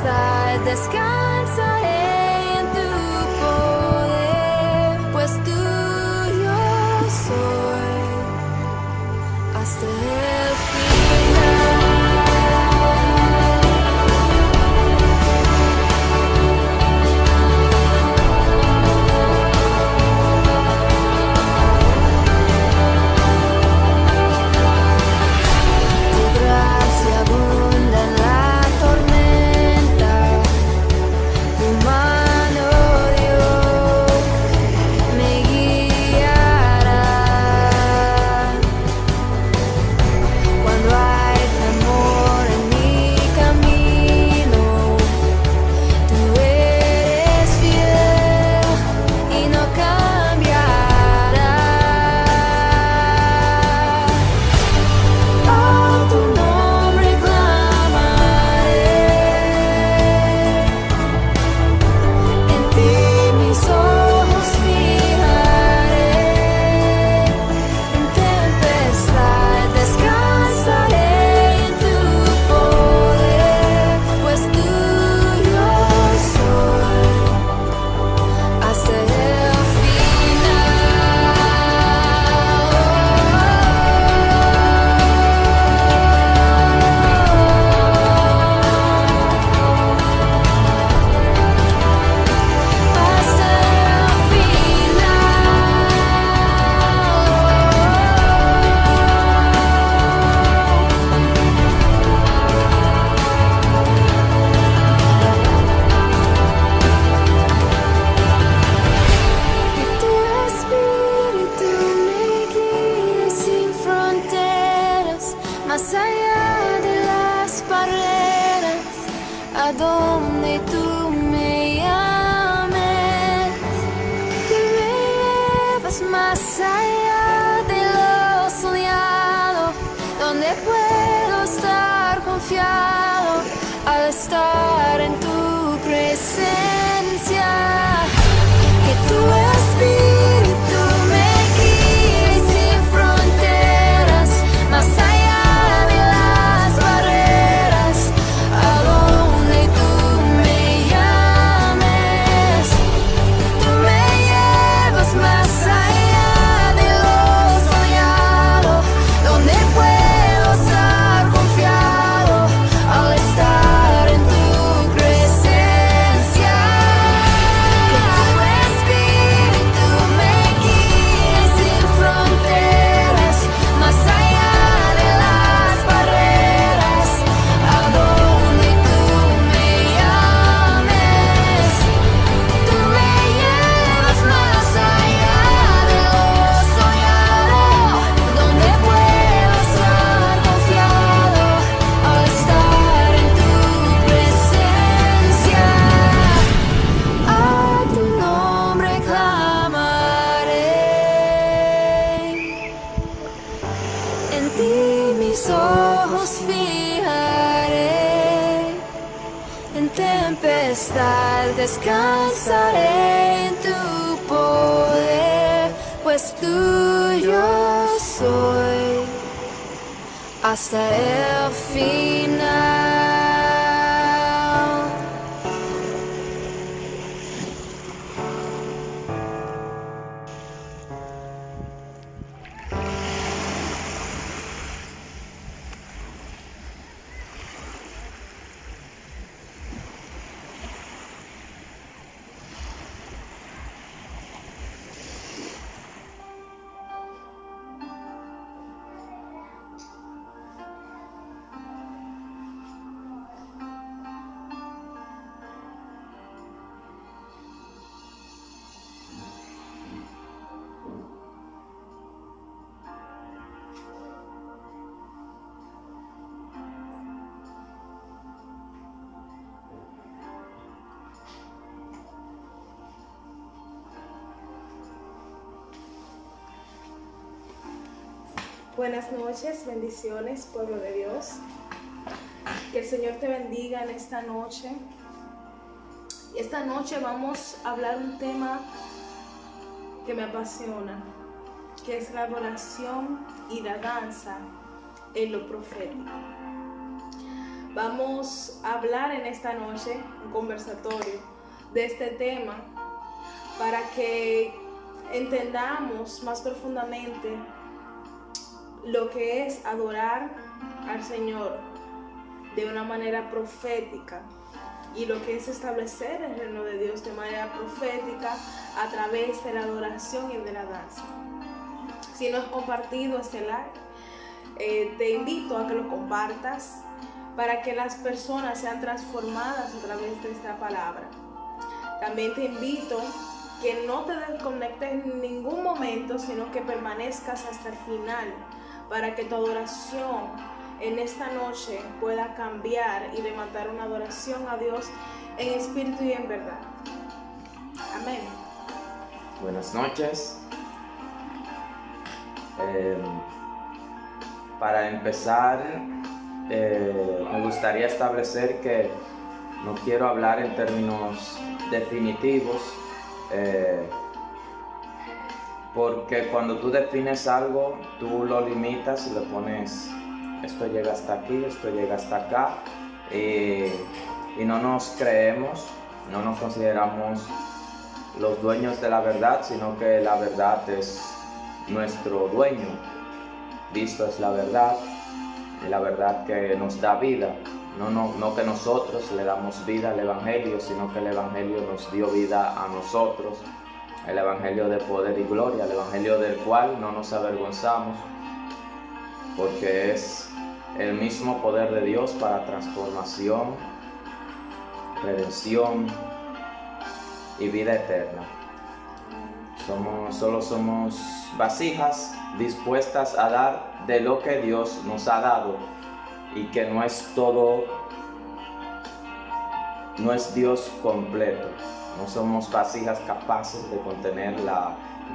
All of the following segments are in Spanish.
tempestad descansaré en tu poder, pues tuyo soy hasta el final. Más allá de las barreras, a donde tú me llames, tú me llevas más allá de lo soñado, donde puedo estar confiado al estar en tu presencia, que tu espíritu me guíe sin fronteras, más allá. Mis ojos fijaré, en tempestad descansaré en tu poder, pues tuyo soy hasta el final. Buenas noches, bendiciones, pueblo de Dios. Que el Señor te bendiga en esta noche. Y esta noche vamos a hablar un tema que me apasiona, que es la adoración y la danza en lo profético. Vamos a hablar en esta noche, un conversatorio de este tema, para que entendamos más profundamente lo que es adorar al Señor de una manera profética y lo que es establecer el reino de Dios de manera profética a través de la adoración y de la danza. Si no has compartido este live, te invito a que lo compartas para que las personas sean transformadas a través de esta palabra. También te invito que no te desconectes en ningún momento, sino que permanezcas hasta el final para que tu adoración en esta noche pueda cambiar y levantar una adoración a Dios en espíritu y en verdad. Amén. Buenas noches. Para empezar, me gustaría establecer que no quiero hablar en términos definitivos, porque cuando tú defines algo, tú lo limitas y le pones, esto llega hasta aquí, esto llega hasta acá, y no nos creemos, no nos consideramos los dueños de la verdad, sino que la verdad es nuestro dueño. Cristo es la verdad, y la verdad que nos da vida. No que nosotros le damos vida al Evangelio, sino que el Evangelio nos dio vida a nosotros. El Evangelio de poder y gloria, el Evangelio del cual no nos avergonzamos, porque es el mismo poder de Dios para transformación, redención y vida eterna. Solo somos vasijas dispuestas a dar de lo que Dios nos ha dado, y que no es todo, no es Dios completo. No somos vasijas capaces de contener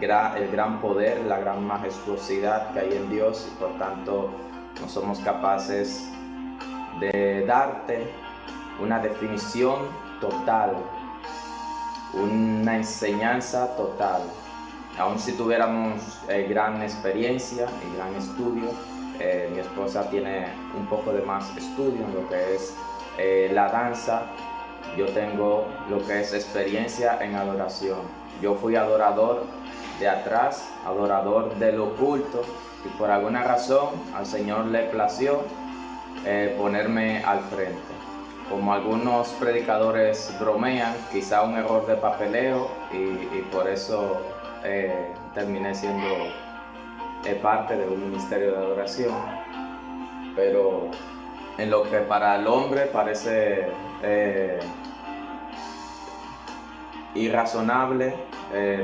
el gran poder, la gran majestuosidad que hay en Dios, y por tanto no somos capaces de darte una definición total, una enseñanza total. Aun si tuviéramos gran experiencia y gran estudio, mi esposa tiene un poco de más estudio en lo que es la danza. Yo tengo lo que es experiencia en adoración. Yo fui adorador de atrás, adorador del oculto, y por alguna razón al Señor le plació ponerme al frente. Como algunos predicadores bromean, quizá un error de papeleo, y por eso terminé siendo parte de un ministerio de adoración. Pero en lo que para el hombre parece irrazonable,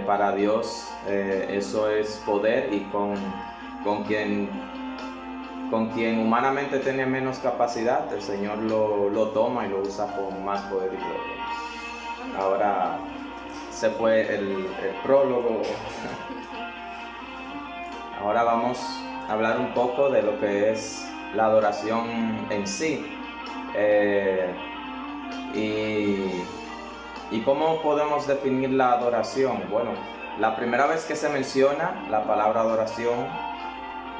para Dios eso es poder, y con quien humanamente tiene menos capacidad, el Señor lo toma y lo usa con más poder y gloria. Ahora se fue el prólogo. Ahora vamos a hablar un poco de lo que es la adoración en sí, y cómo podemos definir la adoración. Bueno, la primera vez que se menciona la palabra adoración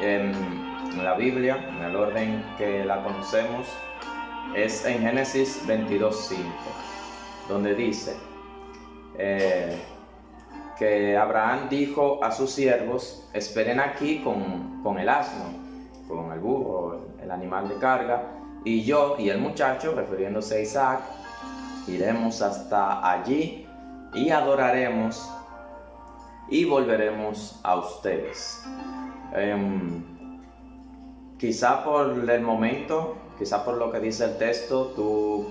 en la Biblia, en el orden que la conocemos, es en Génesis 22:5, donde dice que Abraham dijo a sus siervos: esperen aquí con el asno, con el burro, el animal de carga, y yo y el muchacho, refiriéndose a Isaac, iremos hasta allí y adoraremos y volveremos a ustedes. Quizá por el momento, quizá por lo que dice el texto, tú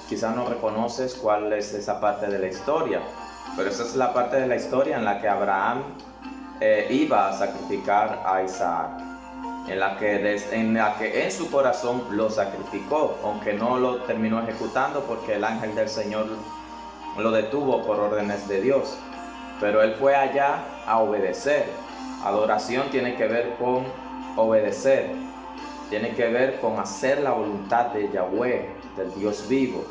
quizá no reconoces cuál es esa parte de la historia, pero esa es la parte de la historia en la que Abraham iba a sacrificar a Isaac, en la que en su corazón lo sacrificó, aunque no lo terminó ejecutando porque el ángel del Señor lo detuvo por órdenes de Dios. Pero él fue allá a obedecer. Adoración tiene que ver con obedecer, tiene que ver con hacer la voluntad de Yahweh, del Dios vivo.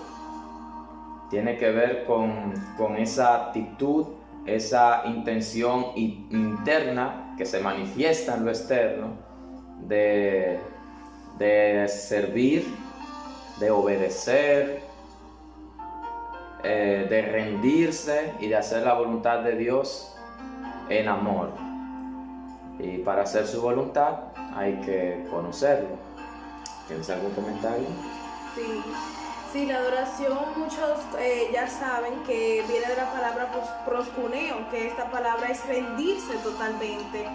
Tiene que ver con esa actitud, esa intención interna que se manifiesta en lo externo, de servir de obedecer, de rendirse y de hacer la voluntad de Dios en amor. Y para hacer su voluntad hay que conocerlo. ¿Tienes algún comentario? Sí, la adoración, muchos ya saben que viene de la palabra proskuneo, que esta palabra es rendirse totalmente.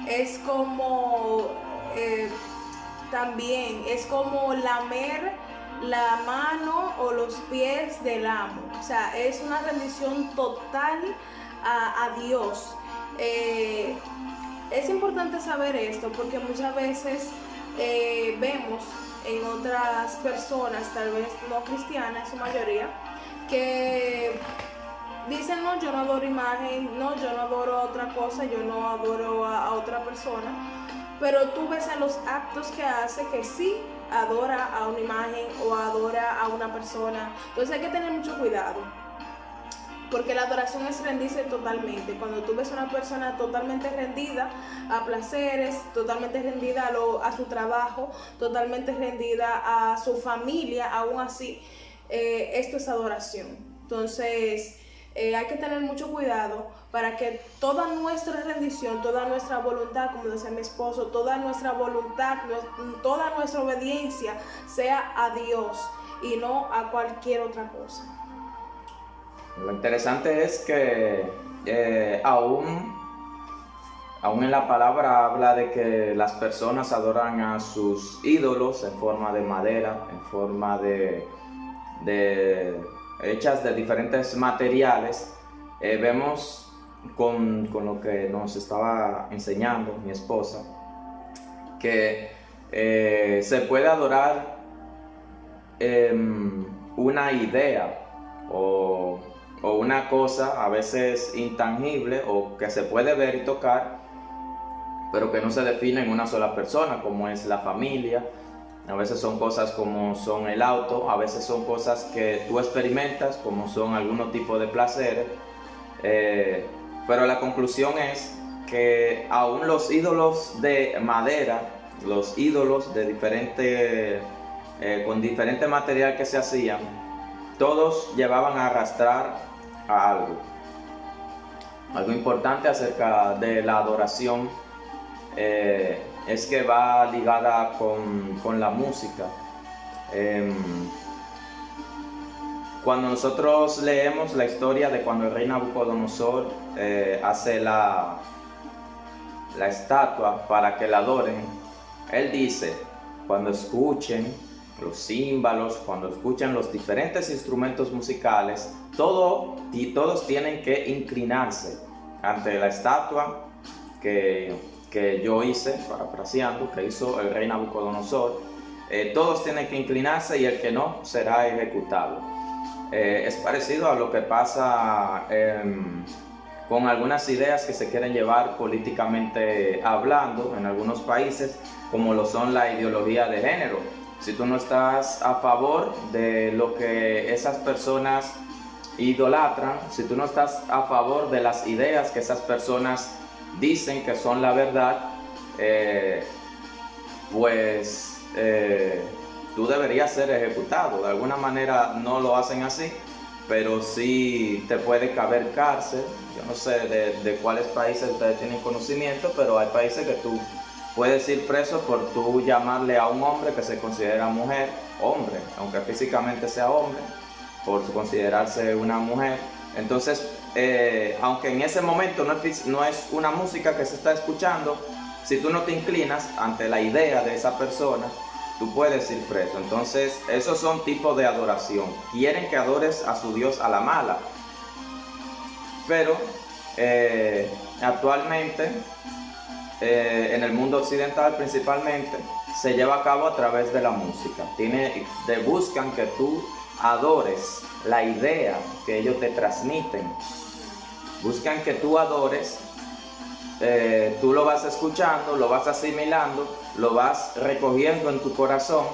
Es como también, es como lamer la mano o los pies del amo. O sea, es una rendición total a Dios. Es importante saber esto porque muchas veces vemos en otras personas, tal vez no cristianas en su mayoría, que dicen, no, yo no adoro imagen, no, yo no adoro otra cosa, yo no adoro a otra persona, pero tú ves en los actos que hace que sí adora a una imagen o adora a una persona. Entonces hay que tener mucho cuidado, porque la adoración es rendirse totalmente. Cuando tú ves a una persona totalmente rendida a placeres, totalmente rendida a su trabajo, totalmente rendida a su familia, aún así, esto es adoración. Entonces, hay que tener mucho cuidado para que toda nuestra rendición, toda nuestra voluntad, como decía mi esposo, toda nuestra voluntad, toda nuestra obediencia sea a Dios y no a cualquier otra cosa. Lo interesante es que aún en la palabra habla de que las personas adoran a sus ídolos en forma de madera, en forma de hechas de diferentes materiales. Vemos con lo que nos estaba enseñando mi esposa, que se puede adorar una idea o una cosa a veces intangible o que se puede ver y tocar, pero que no se define en una sola persona, como es la familia. A veces son cosas como son el auto, a veces son cosas que tú experimentas, como son algunos tipos de placeres, pero la conclusión es que aún los ídolos de madera, los ídolos de con diferente material que se hacían, todos llevaban a arrastrar a algo. Algo importante acerca de la adoración es que va ligada con la música. Cuando nosotros leemos la historia de cuando el rey Nabucodonosor hace la estatua para que la adoren, él dice, cuando escuchen los címbalos, cuando escuchan los diferentes instrumentos musicales, todos tienen que inclinarse ante la estatua que yo hice, parafraseando, que hizo el rey Nabucodonosor. Todos tienen que inclinarse y el que no será ejecutado. Es parecido a lo que pasa con algunas ideas que se quieren llevar políticamente hablando en algunos países, como lo son la ideología de género. Si tú no estás a favor de lo que esas personas idolatran, si tú no estás a favor de las ideas que esas personas dicen que son la verdad, tú deberías ser ejecutado. De alguna manera no lo hacen así, pero sí te puede caber cárcel. Yo no sé de cuáles países ustedes tienen conocimiento, pero hay países que tú puedes ir preso por tú llamarle a un hombre que se considera mujer, hombre, aunque físicamente sea hombre, por considerarse una mujer. Entonces, aunque en ese momento no es una música que se está escuchando, si tú no te inclinas ante la idea de esa persona, tú puedes ir preso. Entonces, esos son tipos de adoración. Quieren que adores a su Dios a la mala. Pero actualmente, en el mundo occidental principalmente, se lleva a cabo a través de la música. Buscan que tú adores la idea que ellos te transmiten. Buscan que tú adores, tú lo vas escuchando, lo vas asimilando, lo vas recogiendo en tu corazón,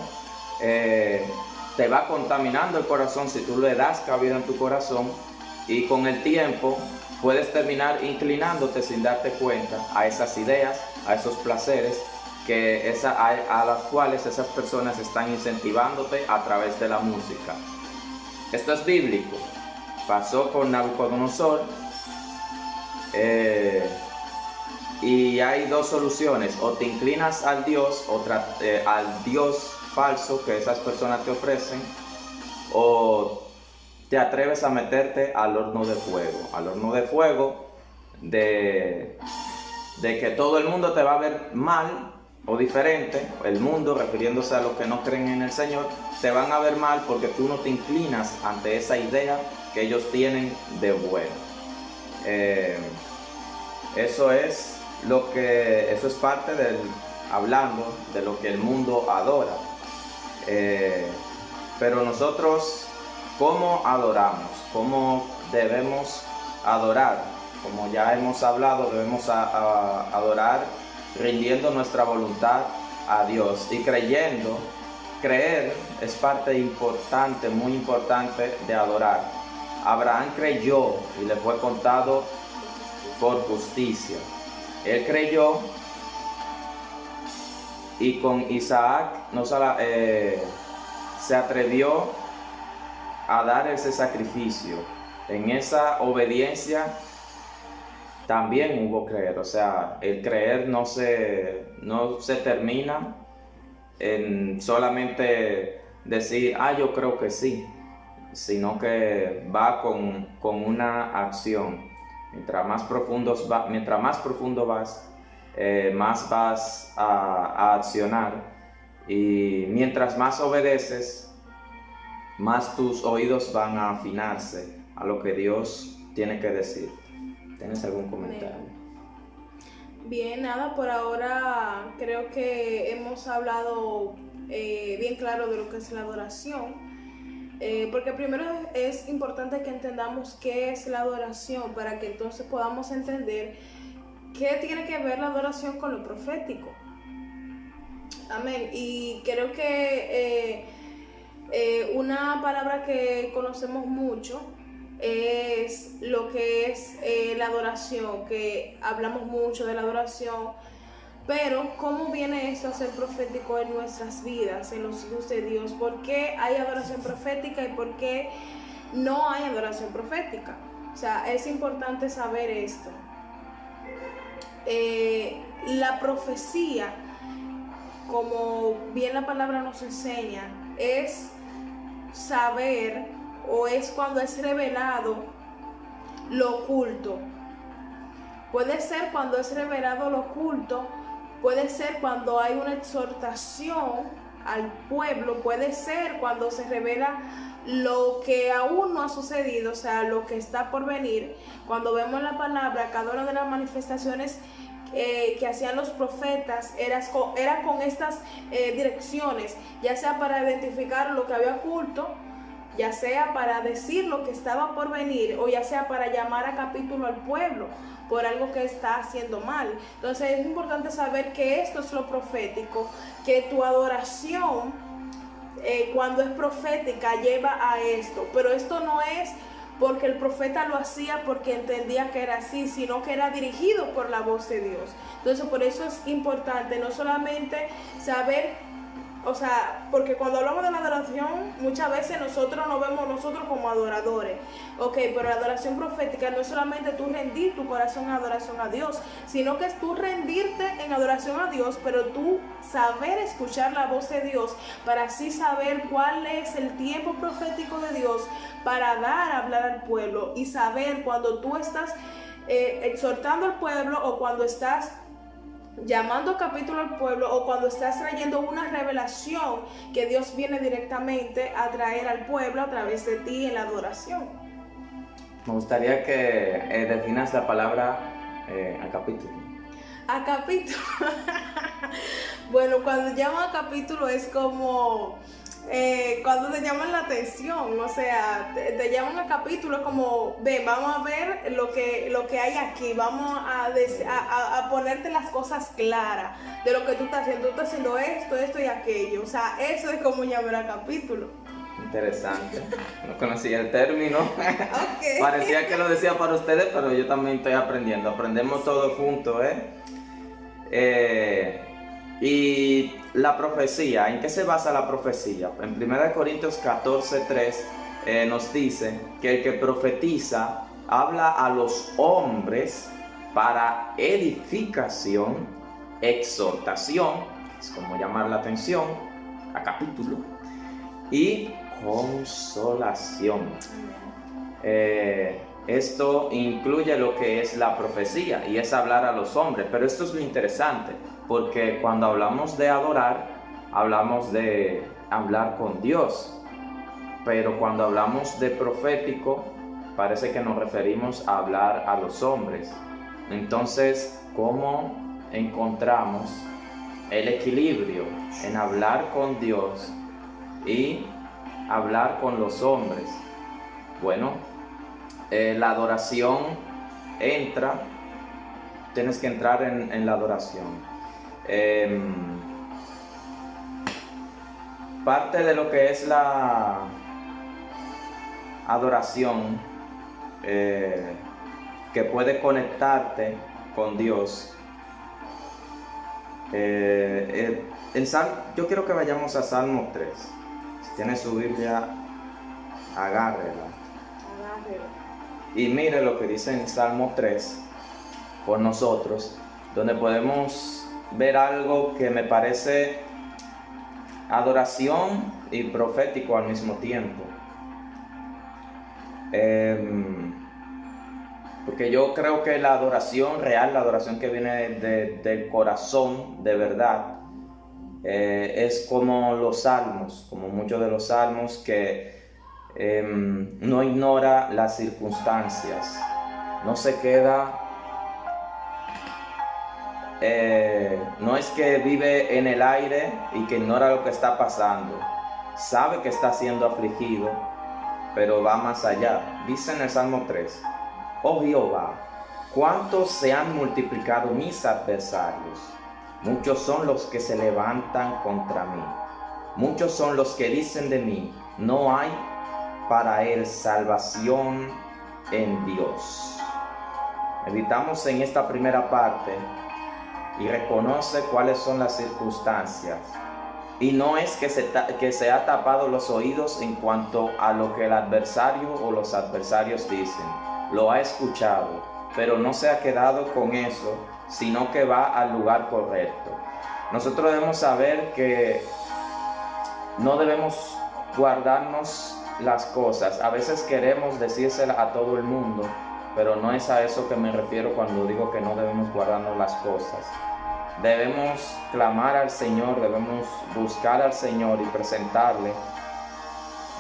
te va contaminando el corazón si tú le das cabida en tu corazón, y con el tiempo puedes terminar inclinándote sin darte cuenta a esas ideas, a esos placeres a las cuales esas personas están incentivándote a través de la música. Esto es bíblico. Pasó con Nabucodonosor. Y hay dos soluciones: o te inclinas al Dios, al Dios falso que esas personas te ofrecen, o te atreves a meterte al horno de fuego, de que todo el mundo te va a ver mal o diferente. El mundo, refiriéndose a los que no creen en el Señor, te van a ver mal porque tú no te inclinas ante esa idea que ellos tienen de bueno. Eso es parte hablando de lo que el mundo adora. Pero nosotros, ¿cómo adoramos? ¿Cómo debemos adorar? Como ya hemos hablado, debemos adorar rindiendo nuestra voluntad a Dios y creyendo. Creer es parte importante, muy importante de adorar. Abraham creyó y le fue contado por justicia. Él creyó, y con Isaac se atrevió a dar ese sacrificio. En esa obediencia también hubo creer. O sea, el creer no se termina en solamente decir, yo creo que sí, sino que va con una acción. Mientras más profundo vas, más vas a accionar, y mientras más obedeces, más tus oídos van a afinarse a lo que Dios tiene que decir. ¿Tienes algún comentario? Bien, nada, por ahora creo que hemos hablado bien claro de lo que es la adoración. Porque primero es importante que entendamos qué es la adoración, para que entonces podamos entender qué tiene que ver la adoración con lo profético. Amén. Y creo que una palabra que conocemos mucho es lo que es la adoración, que hablamos mucho de la adoración. Pero, ¿cómo viene esto a ser profético en nuestras vidas, en los hijos de Dios? ¿Por qué hay adoración profética y por qué no hay adoración profética? O sea, es importante saber esto. La profecía, como bien la palabra nos enseña, es saber, o es cuando es revelado lo oculto. Puede ser cuando es revelado lo oculto. Puede ser cuando hay una exhortación al pueblo, puede ser cuando se revela lo que aún no ha sucedido, o sea, lo que está por venir. Cuando vemos la palabra, cada una de las manifestaciones que hacían los profetas era con estas direcciones, ya sea para identificar lo que había oculto, ya sea para decir lo que estaba por venir, o ya sea para llamar a capítulo al pueblo por algo que está haciendo mal. Entonces es importante saber que esto es lo profético, que tu adoración cuando es profética lleva a esto, pero esto no es porque el profeta lo hacía porque entendía que era así, sino que era dirigido por la voz de Dios. Entonces por eso es importante no solamente saber, o sea, porque cuando hablamos de la adoración, muchas veces nosotros nos vemos nosotros como adoradores. Ok, pero la adoración profética no es solamente tú rendir tu corazón en adoración a Dios, sino que es tú rendirte en adoración a Dios, pero tú saber escuchar la voz de Dios, para así saber cuál es el tiempo profético de Dios para hablar al pueblo, y saber cuando tú estás exhortando al pueblo, o cuando estás llamando a capítulo al pueblo, o cuando estás trayendo una revelación que Dios viene directamente a traer al pueblo a través de ti en la adoración. Me gustaría que definas la palabra a capítulo. A capítulo. Bueno, cuando llamo a capítulo es como cuando te llaman la atención, o sea, te llaman a capítulo, como, ven, vamos a ver lo que hay aquí, vamos a ponerte las cosas claras de lo que tú estás haciendo esto y aquello. O sea, eso es como llamar a capítulo. Interesante, no conocía el término. Okay. Parecía que lo decía para ustedes, pero yo también estoy aprendiendo. Aprendemos todos juntos, Y la profecía, ¿en qué se basa la profecía? En 1 Corintios 14:3 nos dice que el que profetiza habla a los hombres para edificación, exhortación, es como llamar la atención, a capítulo, y consolación. Esto incluye lo que es la profecía y es hablar a los hombres, pero esto es lo interesante, porque cuando hablamos de adorar, hablamos de hablar con Dios, pero cuando hablamos de profético, parece que nos referimos a hablar a los hombres. Entonces, ¿cómo encontramos el equilibrio en hablar con Dios y hablar con los hombres? Bueno, la adoración tienes que entrar en la adoración. Parte de lo que es la adoración que puede conectarte con Dios. Yo quiero que vayamos a Salmo 3. Si tiene su Biblia, agárrela. Y mire lo que dice en Salmo 3 por nosotros, donde podemos ver algo que me parece adoración y profético al mismo tiempo. Porque yo creo que la adoración real, la adoración que viene del corazón, de verdad, es como los salmos, como muchos de los salmos que no ignora las circunstancias, no se queda, no es que vive en el aire y que ignora lo que está pasando, sabe que está siendo afligido, pero va más allá. Dice en el Salmo 3, oh Jehová, cuántos se han multiplicado mis adversarios, muchos son los que se levantan contra mí, muchos son los que dicen de mí, no hay para él salvación en Dios. Meditamos en esta primera parte y reconoce cuáles son las circunstancias. Y no es que se ha tapado los oídos en cuanto a lo que el adversario o los adversarios dicen. Lo ha escuchado, pero no se ha quedado con eso, sino que va al lugar correcto. Nosotros debemos saber que no debemos guardarnos las cosas. A veces queremos decírsela a todo el mundo, pero no es a eso que me refiero cuando digo que no debemos guardarnos las cosas. Debemos clamar al Señor, debemos buscar al Señor y presentarle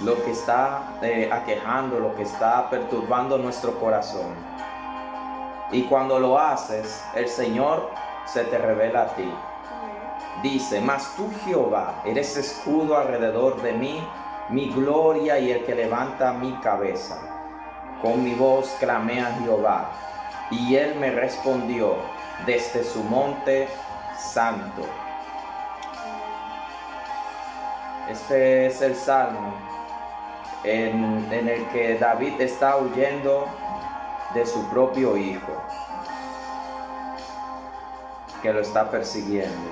lo que está aquejando, lo que está perturbando nuestro corazón. Y cuando lo haces, el Señor se te revela a ti. Dice, mas tú, Jehová, eres escudo alrededor de mí, mi gloria y el que levanta mi cabeza. Con mi voz clamé a Jehová, y él me respondió desde su monte santo. Este es el salmo en el que David está huyendo de su propio hijo, que lo está persiguiendo.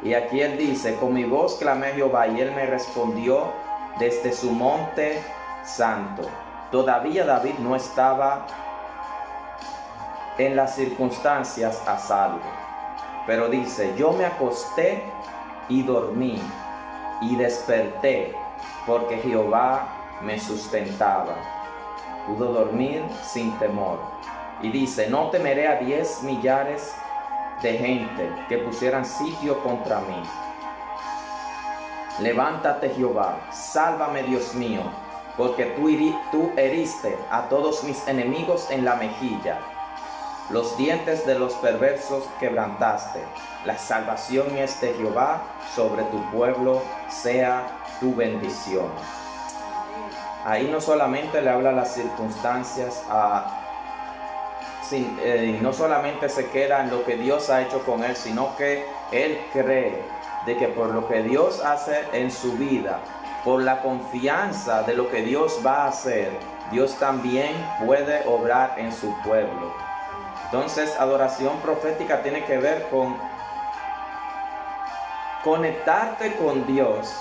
Y aquí él dice, con mi voz clamé a Jehová y él me respondió desde su monte santo. Todavía David no estaba en las circunstancias a salvo, pero dice, yo me acosté y dormí y desperté porque Jehová me sustentaba. Pudo dormir sin temor. Y dice, no temeré a 10 millares de gente que pusieran sitio contra mí. Levántate, Jehová, sálvame, Dios mío, porque tú heriste a todos mis enemigos en la mejilla. Los dientes de los perversos quebrantaste. La salvación es de Jehová, sobre tu pueblo sea tu bendición. Ahí no solamente le habla las circunstancias no solamente se queda en lo que Dios ha hecho con él, sino que él cree de que por lo que Dios hace en su vida, por la confianza de lo que Dios va a hacer, Dios también puede obrar en su pueblo. Entonces, adoración profética tiene que ver con conectarte con Dios,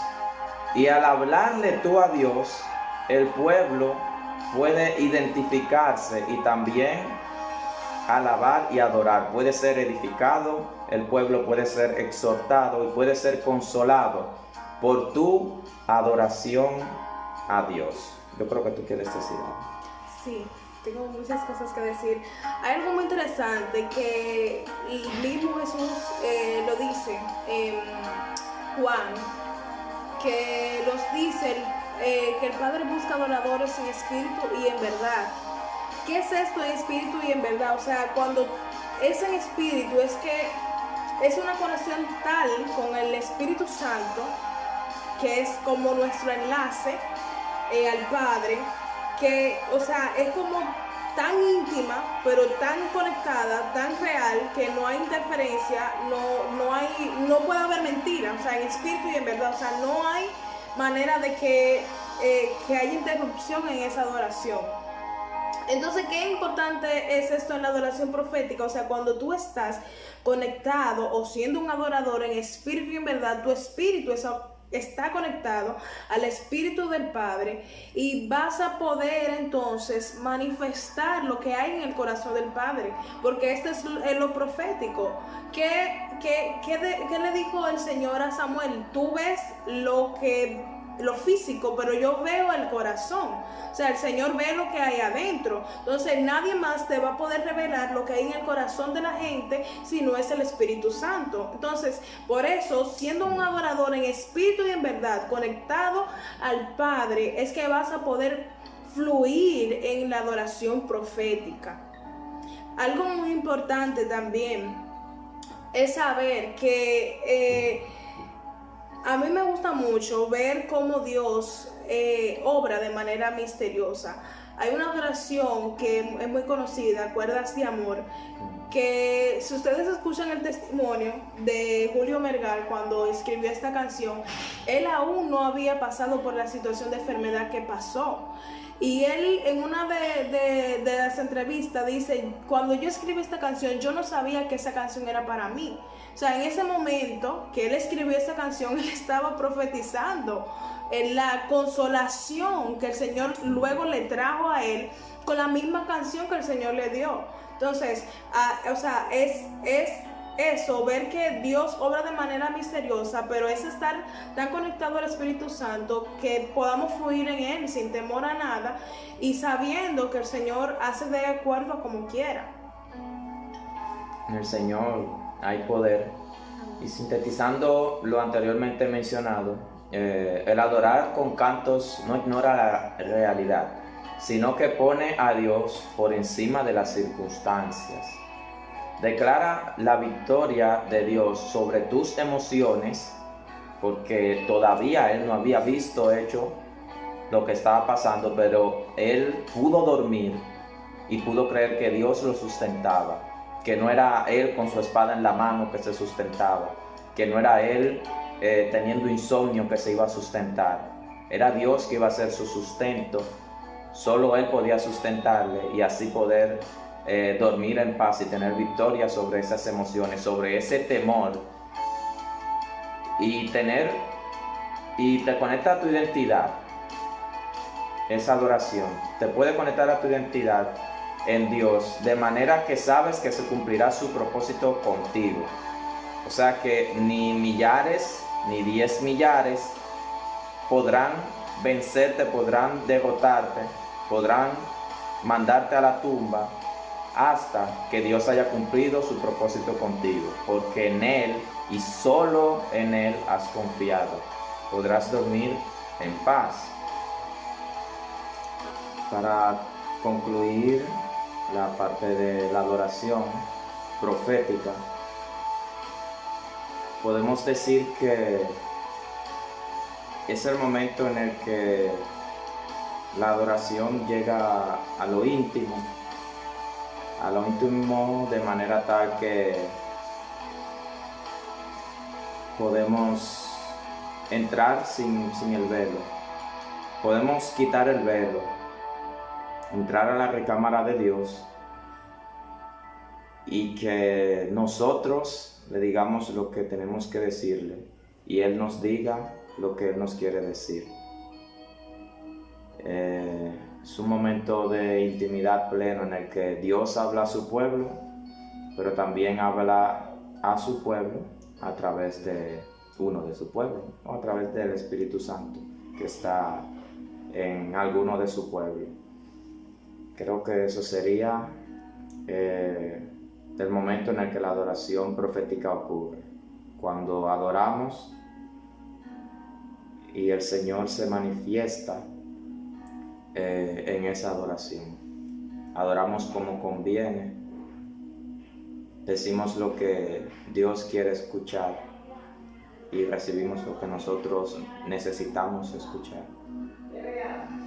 y al hablarle tú a Dios, el pueblo puede identificarse y también alabar y adorar. Puede ser edificado, el pueblo puede ser exhortado y puede ser consolado por tu adoración a Dios. Yo creo que tú quieres decir algo. Sí, tengo muchas cosas que decir. Hay algo muy interesante que el mismo Jesús lo dice en Juan, que nos dice que el Padre busca adoradores en espíritu y en verdad. ¿Qué es esto en espíritu y en verdad? O sea, cuando es en espíritu es que es una conexión tal con el Espíritu Santo, que es como nuestro enlace al Padre, que, o sea, es como tan íntima, pero tan conectada, tan real, que no hay interferencia, no puede haber mentira, o sea, en espíritu y en verdad, o sea, no hay manera de que haya interrupción en esa adoración. Entonces, ¿qué importante es esto en la adoración profética? O sea, cuando tú estás conectado o siendo un adorador en espíritu y en verdad, tu espíritu está conectado al Espíritu del Padre y vas a poder entonces manifestar lo que hay en el corazón del Padre, porque este es lo profético. ¿Qué le dijo el Señor a Samuel? Tú ves lo físico, pero yo veo el corazón. O sea, el Señor ve lo que hay adentro. Entonces nadie más te va a poder revelar lo que hay en el corazón de la gente si no es el Espíritu Santo. Entonces, por eso, siendo un adorador en espíritu y en verdad, conectado al Padre, es que vas a poder fluir en la adoración profética. Algo muy importante también es saber que a mí me gusta mucho ver cómo Dios obra de manera misteriosa. Hay una oración que es muy conocida, Cuerdas de Amor, que si ustedes escuchan el testimonio de Julio Mergal cuando escribió esta canción, él aún no había pasado por la situación de enfermedad que pasó. Y él en una de las entrevistas dice, cuando yo escribí esta canción, yo no sabía que esa canción era para mí. O sea, en ese momento que él escribió esa canción, él estaba profetizando en la consolación que el Señor luego le trajo a él con la misma canción que el Señor le dio. Entonces, o sea, es eso, ver que Dios obra de manera misteriosa, pero es estar tan conectado al Espíritu Santo que podamos fluir en Él sin temor a nada y sabiendo que el Señor hace de acuerdo a como quiera. En el Señor hay poder. Y sintetizando lo anteriormente mencionado, el adorar con cantos no ignora la realidad, sino que pone a Dios por encima de las circunstancias. Declara la victoria de Dios sobre tus emociones, porque todavía él no había hecho lo que estaba pasando, pero él pudo dormir y pudo creer que Dios lo sustentaba, que no era él con su espada en la mano que se sustentaba, que no era él teniendo insomnio que se iba a sustentar, era Dios que iba a ser su sustento. Solo él podía sustentarle y así poder dormir en paz y tener victoria sobre esas emociones, sobre ese temor, y te conecta a tu identidad. Esa adoración te puede conectar a tu identidad en Dios, de manera que sabes que se cumplirá su propósito contigo. O sea que ni millares ni 10 millares podrán vencerte, podrán derrotarte, podrán mandarte a la tumba hasta que Dios haya cumplido su propósito contigo, porque en Él y solo en Él has confiado. Podrás dormir en paz. Para concluir la parte de la adoración profética, podemos decir que es el momento en el que la adoración llega a lo íntimo de manera tal que podemos entrar sin el velo. Podemos quitar el velo, entrar a la recámara de Dios y que nosotros le digamos lo que tenemos que decirle y Él nos diga lo que Él nos quiere decir. Es un momento de intimidad plena en el que Dios habla a su pueblo, pero también habla a su pueblo a través de uno de su pueblo, o a través del Espíritu Santo que está en alguno de su pueblo. Creo que eso sería el momento en el que la adoración profética ocurre, cuando adoramos y el Señor se manifiesta en esa adoración. Adoramos como conviene, decimos lo que Dios quiere escuchar y recibimos lo que nosotros necesitamos escuchar.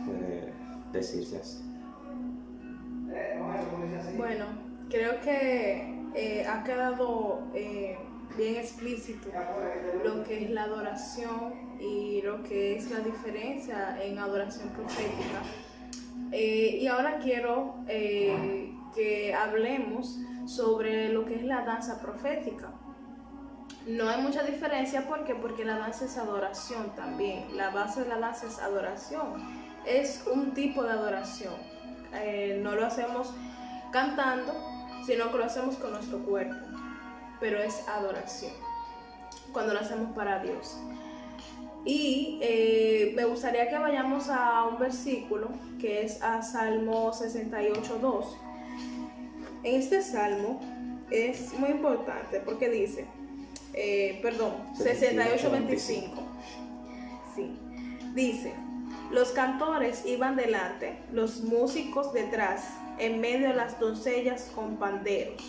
Puede decirse así. Bueno, creo que ha quedado bien explícito lo que es la adoración y lo que es la diferencia en adoración profética. Y ahora quiero que hablemos sobre lo que es la danza profética. No hay mucha diferencia porque la danza es adoración también. La base de la danza es adoración. Es un tipo de adoración. No lo hacemos cantando, sino que lo hacemos con nuestro cuerpo. Pero es adoración cuando lo hacemos para Dios. Y me gustaría que vayamos a un versículo que es a Salmo 68:2. En este salmo es muy importante porque dice, 68:25. Sí, dice: los cantores iban delante, los músicos detrás, en medio de las doncellas con panderos.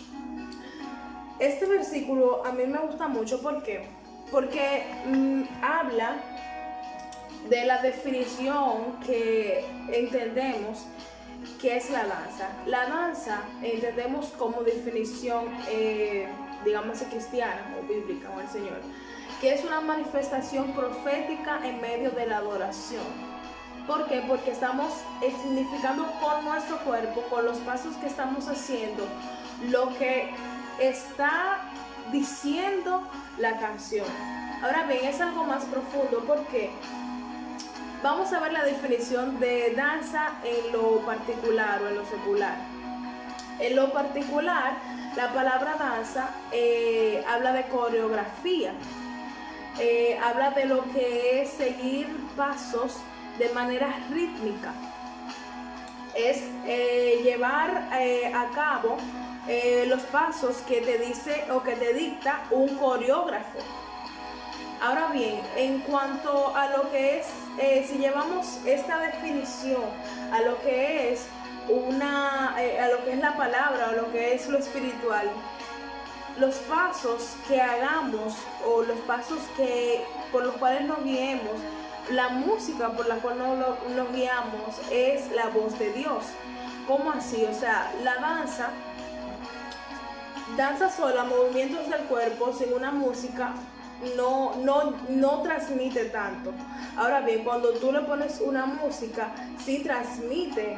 Este versículo a mí me gusta mucho porque habla de la definición que entendemos que es la danza. La danza entendemos como definición, digamos cristiana o bíblica o el Señor, que es una manifestación profética en medio de la adoración. ¿Por qué? Porque estamos significando con nuestro cuerpo, con los pasos que estamos haciendo, lo que está diciendo la canción. Ahora bien, es algo más profundo porque vamos a ver la definición de danza en lo particular o en lo secular. En lo particular, la palabra danza habla de coreografía, habla de lo que es seguir pasos de manera rítmica, es llevar a cabo los pasos que te dice o que te dicta un coreógrafo. Ahora bien, en cuanto a lo que es, si llevamos esta definición a lo que es a lo que es la palabra o lo que es lo espiritual, los pasos que hagamos o los pasos por los cuales nos guiemos, la música por la cual nos guiamos es la voz de Dios. ¿Cómo así? O sea, la danza sola, movimientos del cuerpo sin una música no transmite tanto. Ahora bien, cuando tú le pones una música, sí transmite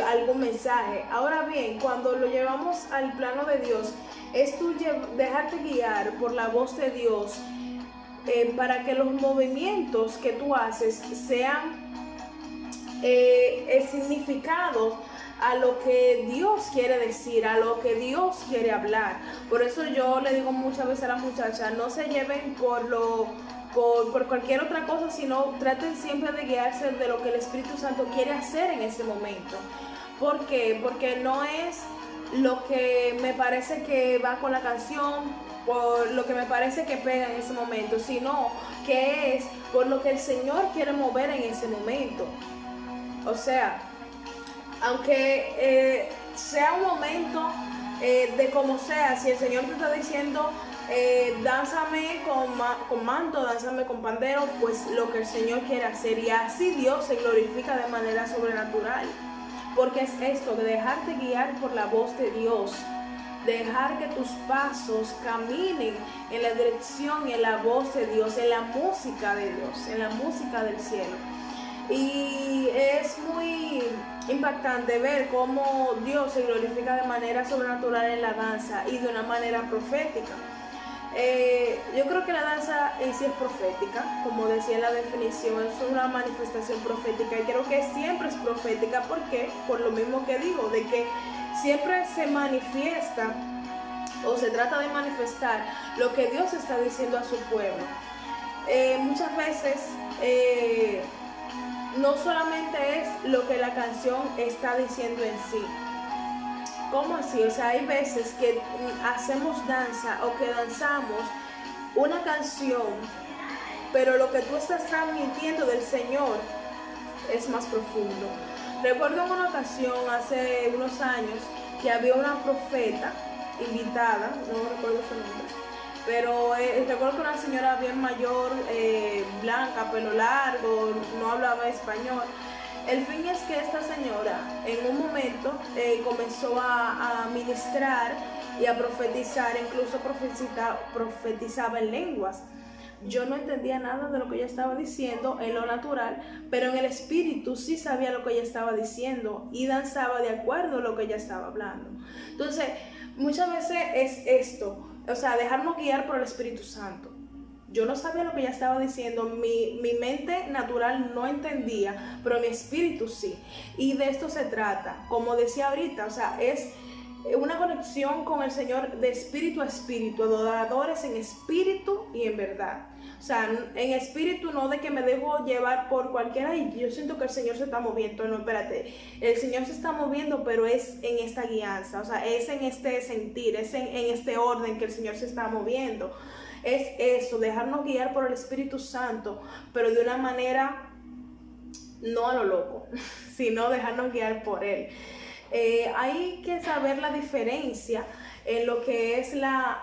algún mensaje. Ahora bien, cuando lo llevamos al plano de Dios, es tú dejarte guiar por la voz de Dios, para que los movimientos que tú haces sean significados a lo que Dios quiere decir, a lo que Dios quiere hablar. Por eso yo le digo muchas veces a las muchachas, no se lleven por cualquier otra cosa, sino traten siempre de guiarse de lo que el Espíritu Santo quiere hacer en ese momento. ¿Por qué? Porque no es lo que me parece que va con la canción, por lo que me parece que pega en ese momento, sino que es por lo que el Señor quiere mover en ese momento. O sea, aunque sea un momento de como sea, si el Señor te está diciendo dánzame con manto, dánzame con pandero, pues lo que el Señor quiere hacer, y así Dios se glorifica de manera sobrenatural, porque es esto de dejarte guiar por la voz de Dios, dejar que tus pasos caminen en la dirección y en la voz de Dios, en la música de Dios, en la música del cielo. Y es muy impactante ver cómo Dios se glorifica de manera sobrenatural en la danza y de una manera profética. Yo creo que la danza en sí es profética, como decía en la definición, es una manifestación profética y creo que siempre es profética. ¿Por qué? Por lo mismo que digo, de que siempre se manifiesta o se trata de manifestar lo que Dios está diciendo a su pueblo. Muchas veces no solamente es lo que la canción está diciendo en sí. ¿Cómo así? O sea, hay veces que hacemos danza o que danzamos una canción, pero lo que tú estás transmitiendo del Señor es más profundo. Recuerdo en una ocasión, hace unos años, que había una profeta invitada, no recuerdo su nombre, pero recuerdo que una señora bien mayor, blanca, pelo largo, no hablaba español. El fin es que esta señora en un momento comenzó a ministrar y a profetizar, incluso profetizaba en lenguas. Yo no entendía nada de lo que ella estaba diciendo en lo natural, pero en el espíritu sí sabía lo que ella estaba diciendo y danzaba de acuerdo a lo que ella estaba hablando. Entonces, muchas veces es esto, o sea, dejarnos guiar por el Espíritu Santo. Yo no sabía lo que ella estaba diciendo, mi mente natural no entendía, pero mi espíritu sí. Y de esto se trata, como decía ahorita, o sea, es una conexión con el Señor de espíritu a espíritu, adoradores en espíritu y en verdad. O sea, en espíritu, no de que me dejo llevar por cualquiera y yo siento que el Señor se está moviendo. No, espérate, el Señor se está moviendo, pero es en esta guianza, o sea, es en este sentir, es en este orden que el Señor se está moviendo. Es eso, dejarnos guiar por el Espíritu Santo, pero de una manera no a lo loco, sino dejarnos guiar por Él. Hay que saber la diferencia en lo que es la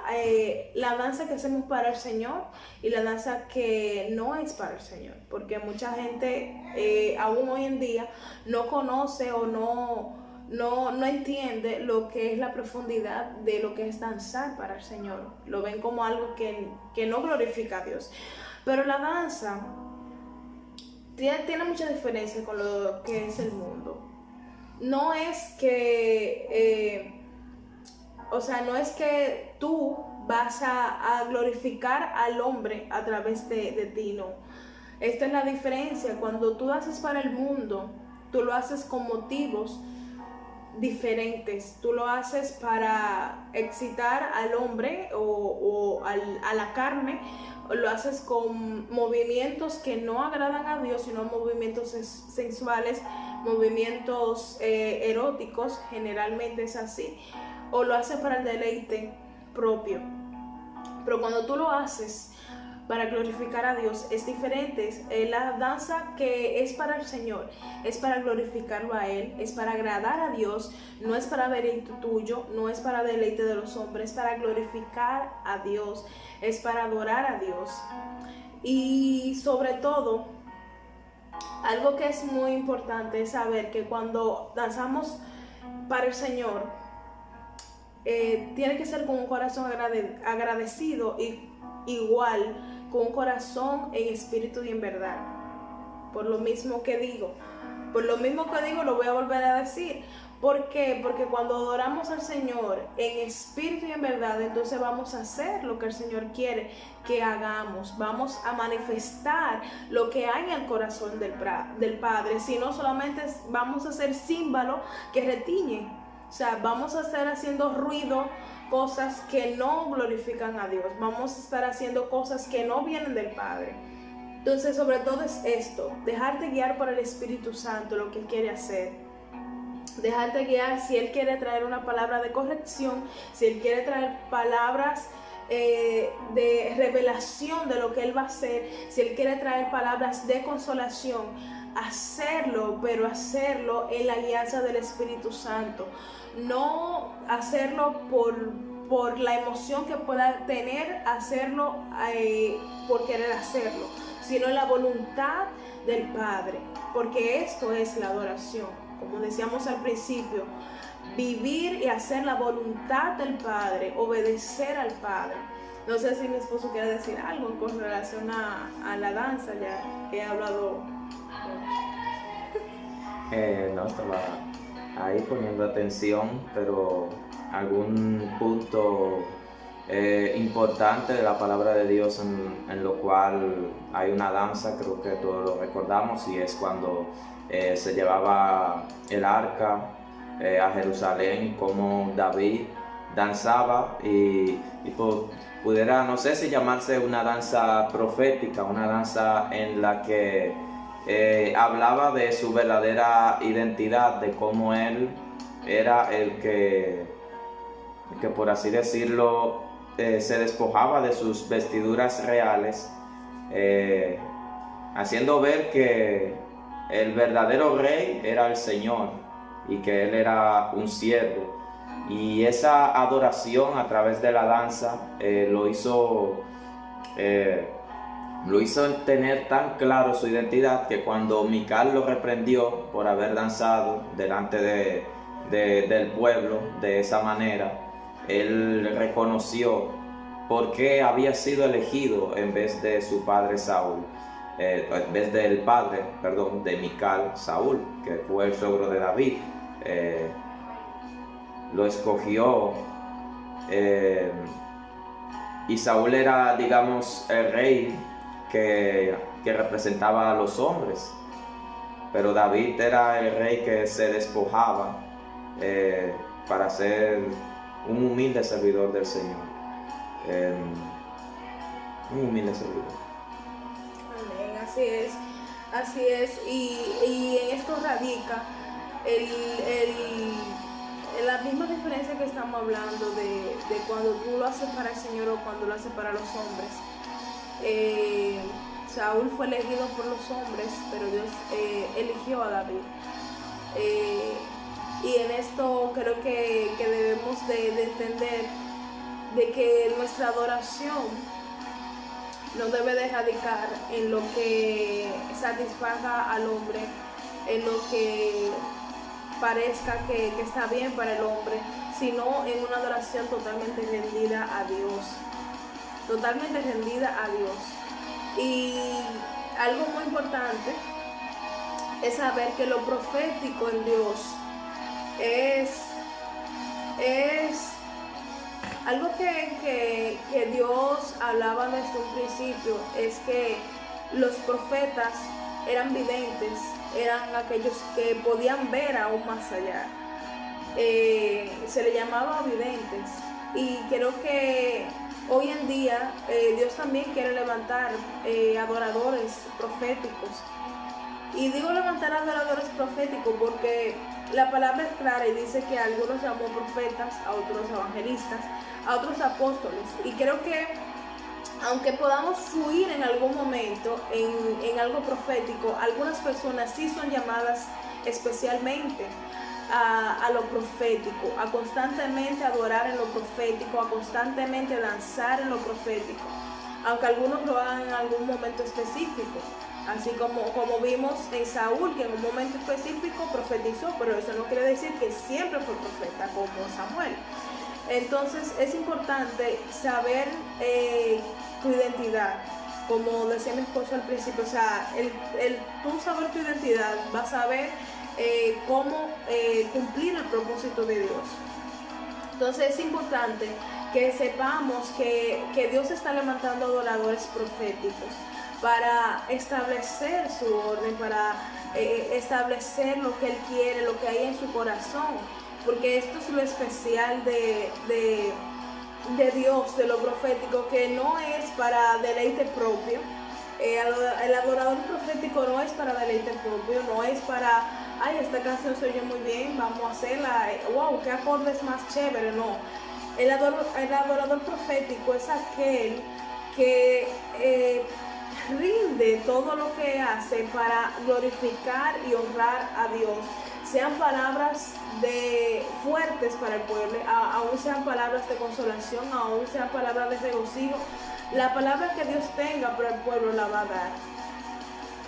danza que hacemos para el Señor y la danza que no es para el Señor, porque mucha gente aún hoy en día no conoce o no entiende lo que es la profundidad de lo que es danzar para el Señor. Lo ven como algo que no glorifica a Dios. Pero la danza tiene mucha diferencia con lo que es el mundo. No es que, no es que tú vas a glorificar al hombre a través de ti, no. Esta es la diferencia. Cuando tú haces para el mundo, tú lo haces con motivos diferentes. Tú lo haces para excitar al hombre o a la carne, o lo haces con movimientos que no agradan a Dios, sino movimientos sensuales, movimientos eróticos, generalmente es así, o lo haces para el deleite propio. Pero cuando tú lo haces para glorificar a Dios es diferente. La danza que es para el Señor es para glorificarlo a Él, es para agradar a Dios, no es para deleite tuyo, no es para deleite de los hombres, es para glorificar a Dios, es para adorar a Dios. Y sobre todo, algo que es muy importante es saber que cuando danzamos para el Señor, tiene que ser con un corazón agradecido y igual con un corazón en espíritu y en verdad. Por lo mismo que digo, lo voy a volver a decir. ¿Por qué? Porque cuando adoramos al Señor en espíritu y en verdad, entonces vamos a hacer lo que el Señor quiere que hagamos. Vamos a manifestar lo que hay en el corazón del Padre. Si no, solamente vamos a hacer címbalo que retiñe. O sea, vamos a estar haciendo ruido, cosas que no glorifican a Dios. Vamos a estar haciendo cosas que no vienen del Padre. Entonces, sobre todo es esto, dejarte guiar por el Espíritu Santo, lo que Él quiere hacer. Dejarte guiar si Él quiere traer una palabra de corrección, si Él quiere traer palabras de revelación de lo que Él va a hacer, si Él quiere traer palabras de consolación, hacerlo, pero hacerlo en la alianza del Espíritu Santo. No hacerlo por la emoción que pueda tener, hacerlo por querer hacerlo, sino en la voluntad del Padre, porque esto es la adoración. Como decíamos al principio, vivir y hacer la voluntad del Padre, obedecer al Padre. No sé si mi esposo quiere decir algo con relación a la danza, ya que he hablado. No, estaba ahí poniendo atención, pero algún punto importante de la palabra de Dios en lo cual hay una danza, creo que todos lo recordamos, y es cuando se llevaba el arca a Jerusalén, como David danzaba y pudiera, no sé si llamarse una danza profética, una danza en la que hablaba de su verdadera identidad, de cómo él era el que por así decirlo, se despojaba de sus vestiduras reales, haciendo ver que el verdadero rey era el Señor y que él era un siervo. Y esa adoración a través de la danza lo hizo tener tan claro su identidad, que cuando Mical lo reprendió por haber danzado delante del pueblo de esa manera, él reconoció por qué había sido elegido en vez de su padre Saúl, en vez del padre, perdón, de Mical, Saúl, que fue el suegro de David. Lo escogió, y Saúl era, digamos, el rey que representaba a los hombres, pero David era el rey que se despojaba para ser un humilde servidor del Señor, un humilde servidor. Amén, así es, y en esto radica la misma diferencia que estamos hablando de cuando tú lo haces para el Señor o cuando lo haces para los hombres. Saúl fue elegido por los hombres, pero Dios eligió a David. Y en esto creo que debemos de entender de que nuestra adoración no debe de radicar en lo que satisfaga al hombre, en lo que parezca que está bien para el hombre, sino en una adoración totalmente rendida a Dios. Totalmente rendida a Dios. Y algo muy importante es saber que lo profético en Dios es algo que Dios hablaba desde un principio, es que los profetas eran videntes, eran aquellos que podían ver aún más allá. Se le llamaba videntes, y creo que hoy en día Dios también quiere levantar adoradores proféticos. Y digo levantar adoradores proféticos porque la palabra es clara y dice que a algunos llamó profetas, a otros evangelistas, a otros apóstoles. Y creo que aunque podamos fluir en algún momento en algo profético, algunas personas sí son llamadas especialmente a lo profético, a constantemente adorar en lo profético, a constantemente danzar en lo profético, aunque algunos lo hagan en algún momento específico, así como vimos en Saúl, que en un momento específico profetizó, pero eso no quiere decir que siempre fue profeta como Samuel. Entonces es importante saber tu identidad, como decía mi esposo al principio, o sea, tú saber tu identidad, vas a saber cómo cumplir el propósito de Dios. Entonces es importante que sepamos que Dios está levantando adoradores proféticos para establecer su orden, para establecer lo que Él quiere, lo que hay en su corazón, porque esto es lo especial de Dios, de lo profético, que no es para deleite propio. El adorador profético no es para deleite propio, no es para, ay, esta canción se oye muy bien, vamos a hacerla, wow, qué acordes más chévere, no. El adorador profético es aquel que rinde todo lo que hace para glorificar y honrar a Dios, sean palabras fuertes para el pueblo, aún sean palabras de consolación, aún sean palabras de regocijo. La palabra que Dios tenga para el pueblo la va a dar,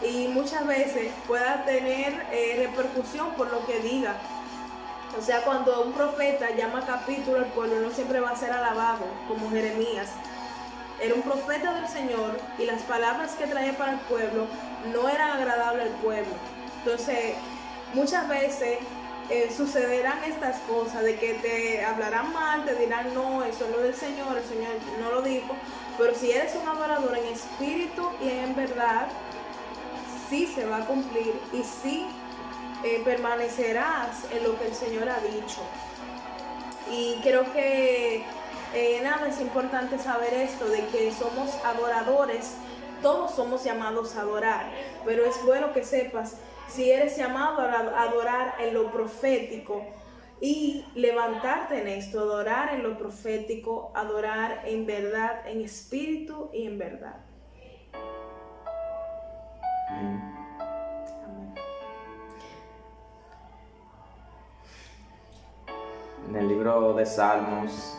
y muchas veces pueda tener repercusión por lo que diga. O sea, cuando un profeta llama capítulo al pueblo, no siempre va a ser alabado, como Jeremías. Era un profeta del Señor y las palabras que traía para el pueblo no eran agradables al pueblo. Entonces, muchas veces sucederán estas cosas, de que te hablarán mal, te dirán no, eso no es del Señor, el Señor no lo dijo, pero si eres un adorador en espíritu y en verdad, sí se va a cumplir y sí permanecerás en lo que el Señor ha dicho. Y creo que nada, es importante saber esto, de que somos adoradores, todos somos llamados a adorar, pero es bueno que sepas, si eres llamado a adorar en lo profético y levantarte en esto, adorar en lo profético, adorar en verdad, en espíritu y en verdad. Amén. En el libro de Salmos,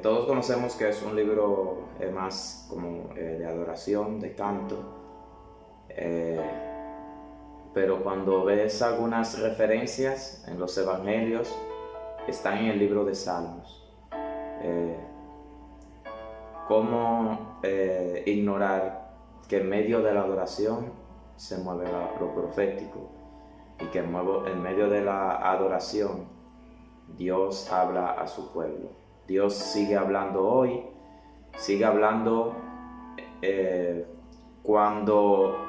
todos conocemos que es un libro más como de adoración, de canto, pero cuando ves algunas referencias en los evangelios, están en el libro de Salmos. ¿Cómo ignorar que en medio de la adoración se mueve lo profético y que en medio de la adoración Dios habla a su pueblo? Dios sigue hablando hoy, sigue hablando cuando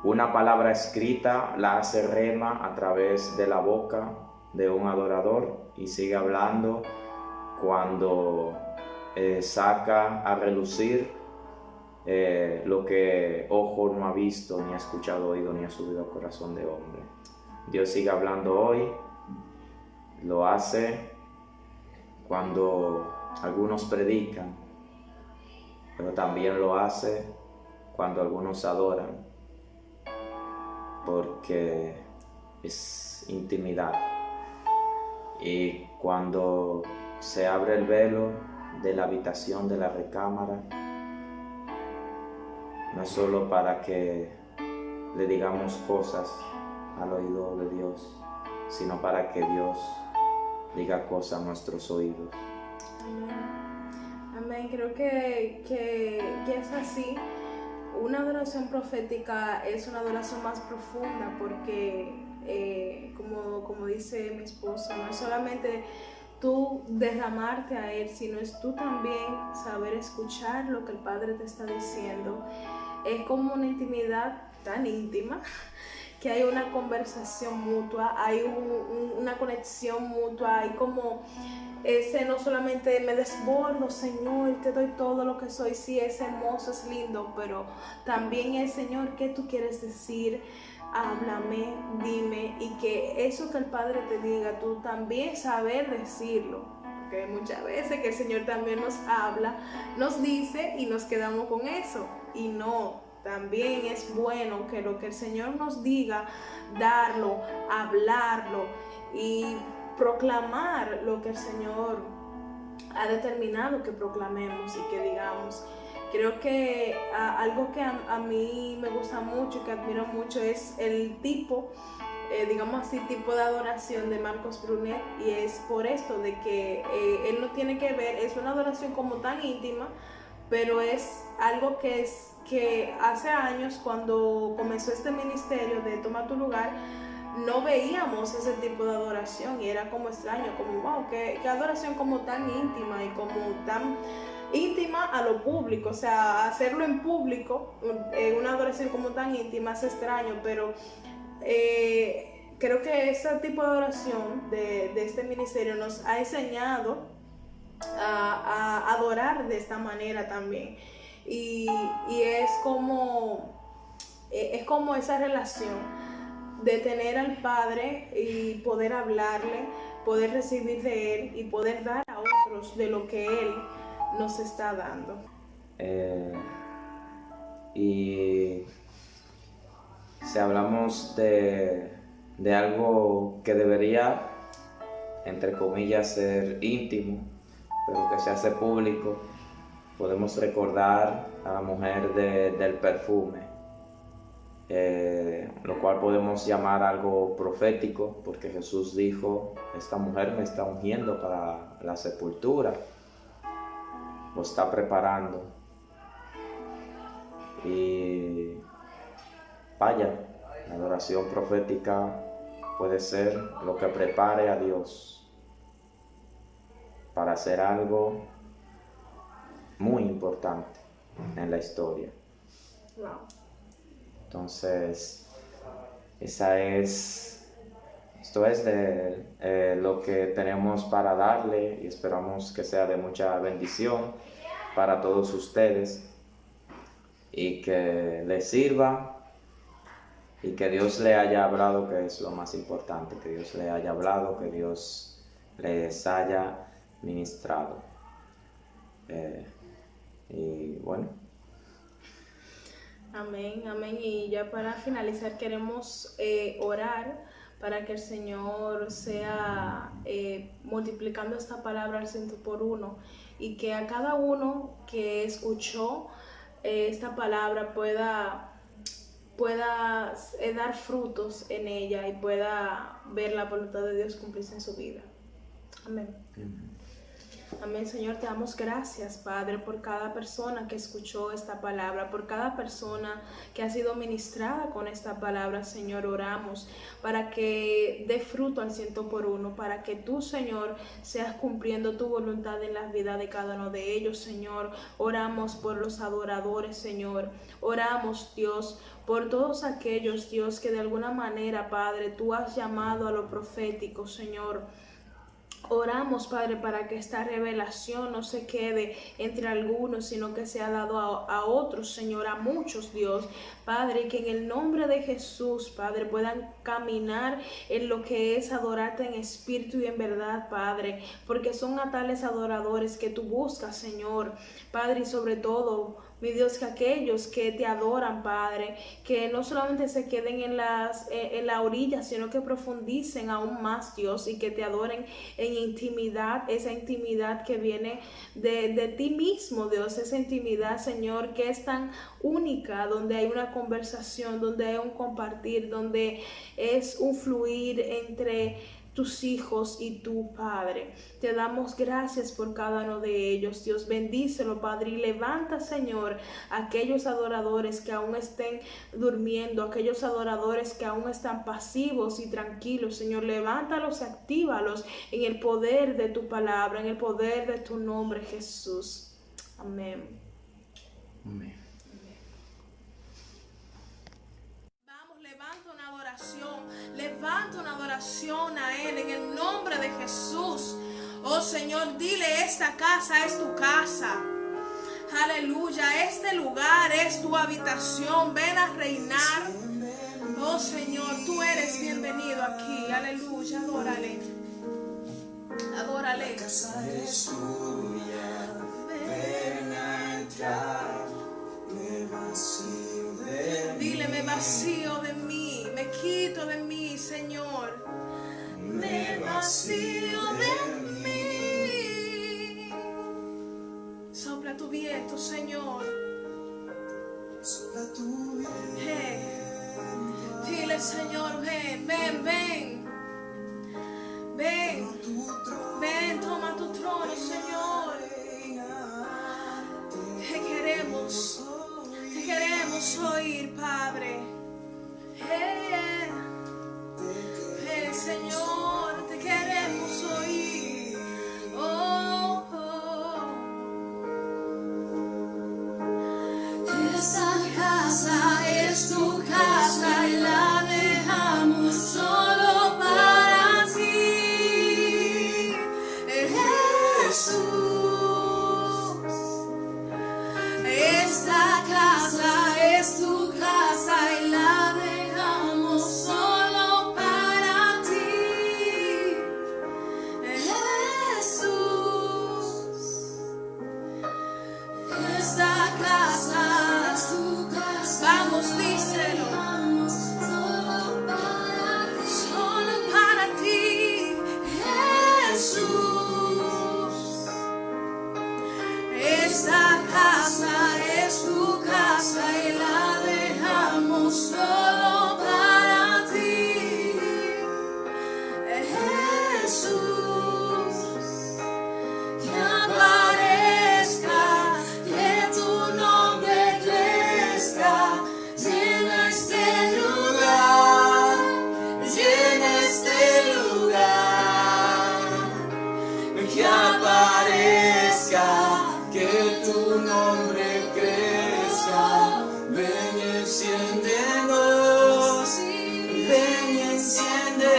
una palabra escrita la hace rema a través de la boca de un adorador, y sigue hablando cuando saca a relucir lo que ojo no ha visto, ni ha escuchado oído, ni ha subido al corazón de hombre. Dios sigue hablando hoy, lo hace cuando algunos predican, pero también lo hace cuando algunos adoran, porque es intimidad. Y cuando se abre el velo de la habitación, de la recámara, no es solo para que le digamos cosas al oído de Dios, sino para que Dios diga cosas a nuestros oídos. Amén. Amén. Creo que es así. Una adoración profética es una adoración más profunda porque, como dice mi esposo, no es solamente tú derramarte a Él, sino es tú también saber escuchar lo que el Padre te está diciendo. Es como una intimidad tan íntima que hay una conversación mutua, hay una conexión mutua, hay como ese no solamente me desbordo, Señor, te doy todo lo que soy, sí, es hermoso, es lindo, pero también es, Señor, ¿qué tú quieres decir? Háblame, dime, y que eso que el Padre te diga, tú también saber decirlo, porque muchas veces que el Señor también nos habla, nos dice y nos quedamos con eso, y no. También es bueno que lo que el Señor nos diga, darlo, hablarlo y proclamar lo que el Señor ha determinado que proclamemos y que digamos. Creo que algo que a mí me gusta mucho y que admiro mucho es el tipo, digamos así, tipo de adoración de Marcos Brunet, y es por esto de que él no tiene que ver, es una adoración como tan íntima, pero es algo que hace años, cuando comenzó este ministerio de Toma tu Lugar, no veíamos ese tipo de adoración y era como extraño, como wow, qué adoración como tan íntima y como tan íntima a lo público, o sea, hacerlo en público, una adoración como tan íntima es extraño, pero creo que ese tipo de adoración de este ministerio nos ha enseñado a adorar de esta manera también, y es como esa relación de tener al Padre y poder hablarle, poder recibir de Él y poder dar a otros de lo que Él nos está dando. Y si hablamos de algo que debería, entre comillas, ser íntimo, pero que se hace público, podemos recordar a la mujer del perfume, lo cual podemos llamar algo profético, porque Jesús dijo: esta mujer me está ungiendo para la sepultura, lo está preparando. Y vaya, la adoración profética puede ser lo que prepare a Dios para hacer algo muy importante en la historia. Wow. Entonces, esto es de lo que tenemos para darle, y esperamos que sea de mucha bendición para todos ustedes y que les sirva, y que Dios le haya hablado, que es lo más importante, que Dios le haya hablado, que Dios les haya ministrado. Y bueno. Amén, amén. Y ya para finalizar queremos orar para que el Señor sea multiplicando esta palabra al 100 por 1, y que a cada uno que escuchó esta palabra pueda dar frutos en ella y pueda ver la voluntad de Dios cumplirse en su vida. Amén. Amén, Señor, te damos gracias, Padre, por cada persona que escuchó esta palabra, por cada persona que ha sido ministrada con esta palabra. Señor, oramos para que dé fruto al 100 por 1, para que tú, Señor, seas cumpliendo tu voluntad en la vida de cada uno de ellos, Señor. Oramos por los adoradores, Señor. Oramos, Dios, por todos aquellos, Dios, que de alguna manera, Padre, tú has llamado a lo profético, Señor. Oramos, Padre, para que esta revelación no se quede entre algunos, sino que sea dado a otros, Señor, a muchos, Dios. Padre, que en el nombre de Jesús, Padre, puedan caminar en lo que es adorarte en espíritu y en verdad, Padre, porque son a tales adoradores que tú buscas, Señor. Padre, y sobre todo, mi Dios, que aquellos que te adoran, Padre, que no solamente se queden en la orilla, sino que profundicen aún más, Dios, y que te adoren en intimidad, esa intimidad que viene de ti mismo, Dios, esa intimidad, Señor, que es tan única, donde hay una conversación, donde hay un compartir, donde es un fluir entre tus hijos y tu Padre. Te damos gracias por cada uno de ellos, Dios. Bendícelo, Padre, y levanta, Señor, a aquellos adoradores que aún estén durmiendo, aquellos adoradores que aún están pasivos y tranquilos, Señor. Levántalos, actívalos en el poder de tu palabra, en el poder de tu nombre, Jesús. Amén. Amén. Levanta una adoración a Él en el nombre de Jesús. Oh Señor, dile: esta casa es tu casa. Aleluya, este lugar es tu habitación. Ven a reinar. Oh Señor, tú eres bienvenido aquí. Aleluya, adórale. Adórale. Ven a entrar. Dile: me vacío de mí, me quito de mí, Señor. Me vacío de mí. Sopla tu viento, Señor. Sopla tu viento. Dile: Señor, ven, ven, ven. Ven, ven, toma tu trono, Señor. Te queremos oír, Padre. Ven, Señor, te queremos oír. Oh, oh. Esta casa es tu casa y la dejamos solo para ti, Jesús. Esta casa es tu casa y la dejamos solo para ti.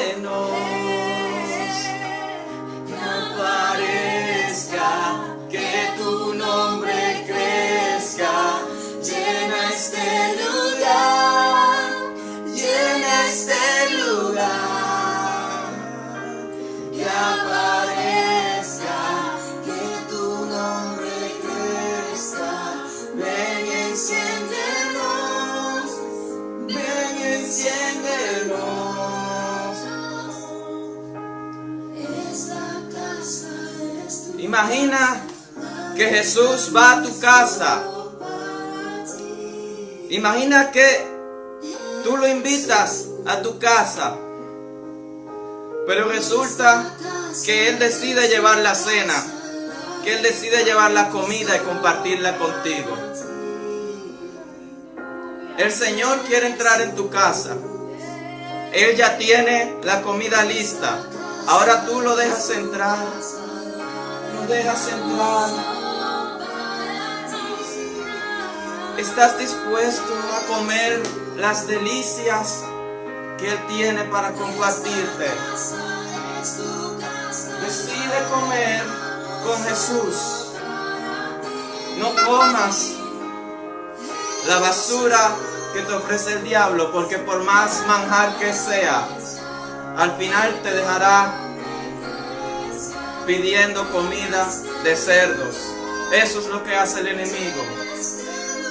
enciéndenos, que aparezca, que tu nombre crezca, llena este lugar, llena este lugar, que aparezca, que tu nombre crezca, ven y enciéndenos, ven y enciéndenos. Imagina que Jesús va a tu casa. Imagina que tú lo invitas a tu casa, pero resulta que Él decide llevar la cena, que Él decide llevar la comida y compartirla contigo. El Señor quiere entrar en tu casa. Él ya tiene la comida lista. Ahora tú lo dejas entrar. Lo dejas entrar. ¿Estás dispuesto a comer las delicias que Él tiene para compartirte? Decide comer con Jesús. No comas la basura que te ofrece el diablo, porque por más manjar que sea, al final te dejará pidiendo comida de cerdos. Eso es lo que hace el enemigo.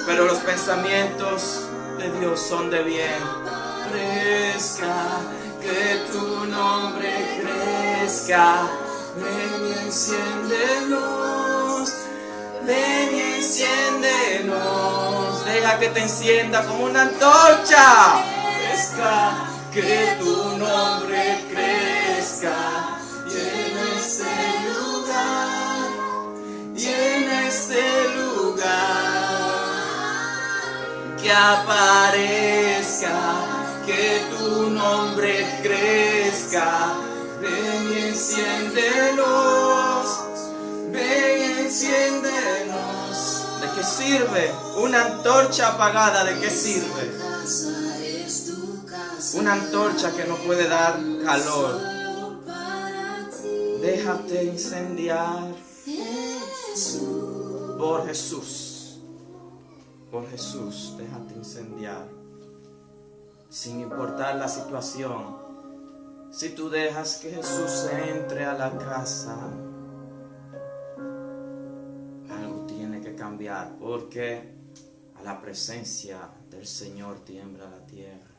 Pero los pensamientos de Dios son de bien. Crezca, que tu nombre crezca, ven y enciéndenos, ven y enciéndenos, deja que te encienda como una antorcha. Crezca, que tu nombre crezca, llena este lugar, llena este lugar. Que aparezca, que tu nombre crezca, ven y enciéndenos, ven y enciéndenos. ¿De qué sirve una antorcha apagada? ¿De qué sirve una antorcha que no puede dar calor? Déjate incendiar por Jesús. Por Jesús, déjate incendiar. Sin importar la situación, si tú dejas que Jesús entre a la casa, algo tiene que cambiar, porque a la presencia del Señor tiembla la tierra.